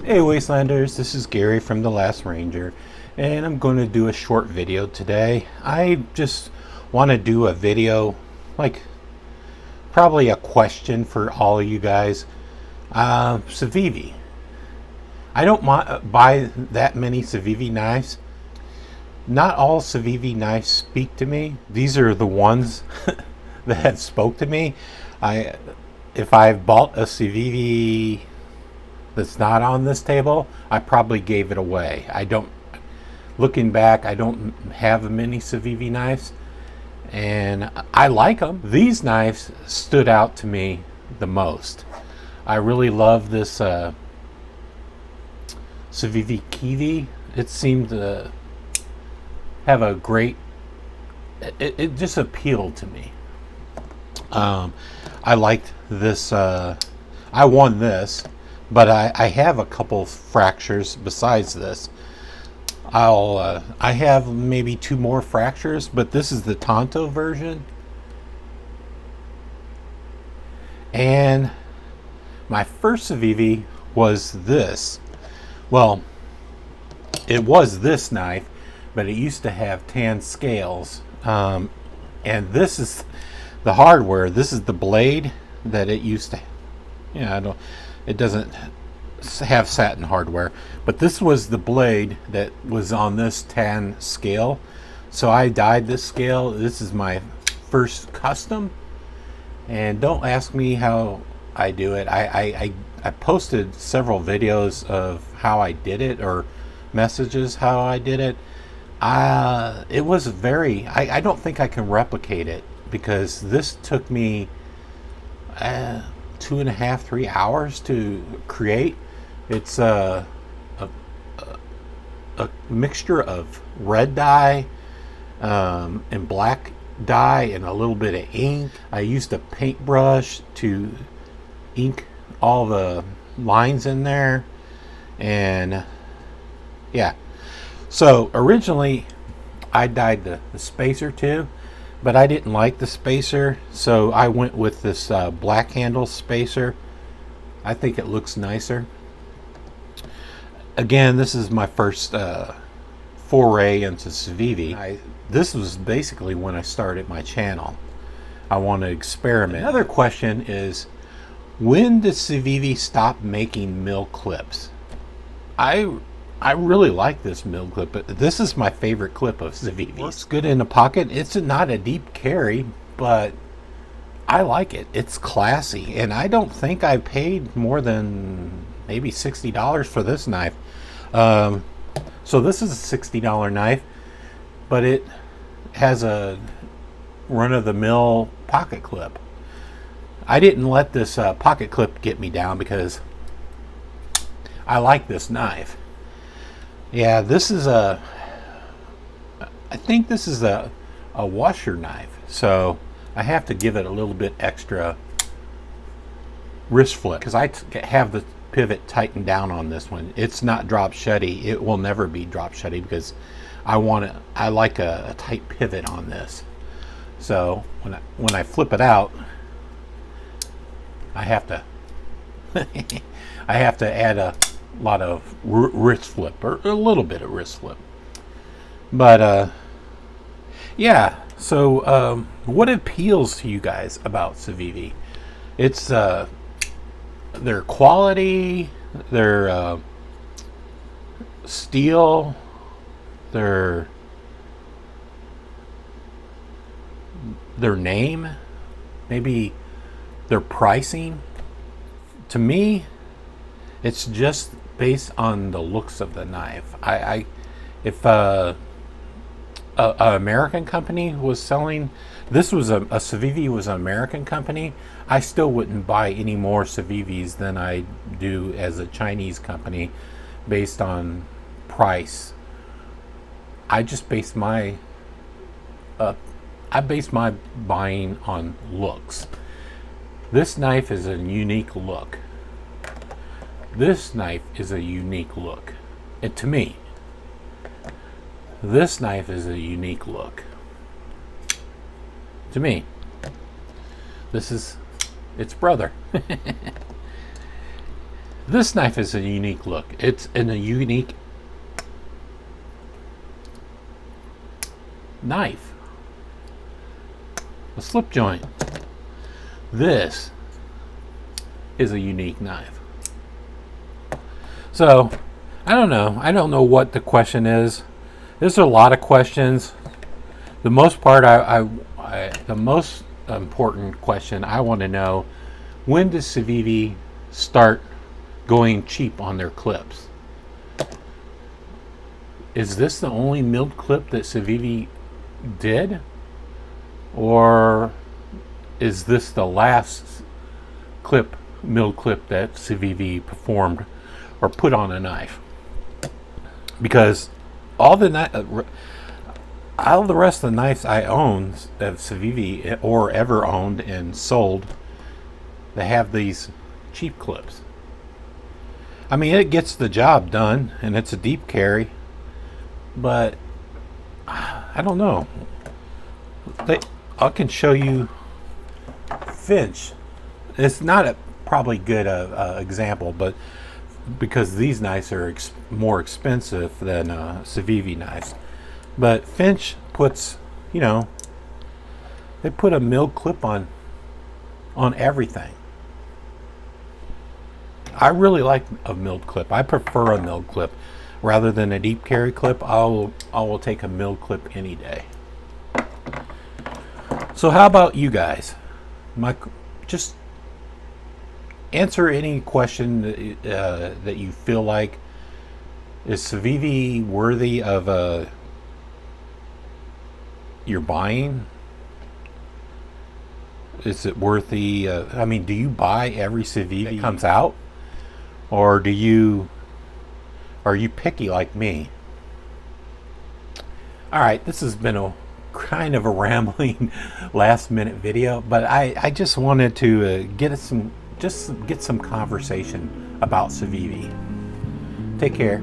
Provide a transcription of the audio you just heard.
Hey Wastelanders, this is Gary from The Last Ranger, and I'm going to do a short video today. I just want to do a video, like probably a question for all of you guys. Civivi. I don't buy that many Civivi knives. Not all Civivi knives speak to me. These are the ones that have spoke to me. If I've bought a Civivi that's not on this table, I probably gave it away. Looking back, I don't have many Civivi knives, and I like them. These knives stood out to me the most. I really love this Civivi Kiwi. It seemed to have a great, it just appealed to me. I liked this, I won this, but I have a couple fractures besides this. I have maybe 2 more fractures, but this is the Tonto version. And my first Civivi was this. Well, it was this knife, but it used to have tan scales. And this is the hardware. This is the blade that it used to. It doesn't have satin hardware, but this was the blade that was on this tan scale. So I dyed this scale. This is my first custom, and don't ask me how I do it. I posted several videos of how I did it, or messages how I did it. It was very, I don't think I can replicate it, because this took me 2.5, 3 hours to create. It's a mixture of red dye and black dye and a little bit of ink. I used a paintbrush to ink all the lines in there, and yeah. So originally I dyed the spacer too, but I didn't like the spacer, so I went with this black handle spacer. I think it looks nicer. Again, this is my first foray into Civivi. This was basically when I started my channel. I want to experiment. Another question is, when did Civivi stop making mill clips? I really like this mill clip, but this is my favorite clip of Civivi. It's good in the pocket. It's not a deep carry, but I like it. It's classy, and I don't think I paid more than maybe $60 for this knife. So this is a $60 knife, but it has a run-of-the-mill pocket clip. I didn't let this pocket clip get me down because I like this knife. Yeah, this is I think this is a washer knife, so I have to give it a little bit extra wrist flip, because I have the pivot tightened down on this one. It's not drop shutty. It will never be drop shutty, because I like a tight pivot on this. So when I flip it out, I have to I have to add a lot of wrist flip, or a little bit of wrist flip. But yeah, so what appeals to you guys about Civivi? It's their quality, their steel, their name, maybe their pricing. To me, it's just based on the looks of the knife. If an American company was selling, this was a Civivi was an American company, I still wouldn't buy any more Civivis than I do as a Chinese company based on price. I just base my buying on looks. This knife is a unique look. This knife is a unique look. To me, this knife is a unique look. To me, this is its brother. This knife is a unique look. It's in a unique knife. A slip joint. This is a unique knife. So, I don't know. I don't know what the question is. There's a lot of questions. The most part, the most important question I want to know: when does Civivi start going cheap on their clips? Is this the only milled clip that Civivi did, or is this the last milled clip that Civivi performed or put on a knife? Because all the rest of the knives I own of Civivi or ever owned and sold, they have these cheap clips. I mean, it gets the job done and it's a deep carry, but I don't know. I can show you Finch. It's not a probably good example, but because these knives are more expensive than Civivi knives. But Finch puts, you know, they put a milled clip on everything. I really like a milled clip. I prefer a milled clip rather than a deep carry clip. I will take a milled clip any day. So how about you guys? Just answer any question that you feel like. Is Civivi worthy of your buying? Is it worthy? I mean, do you buy every Civivi that comes out, or are you picky like me? All right, this has been a kind of a rambling last minute video, but I just wanted to get some conversation about Civivi. Take care.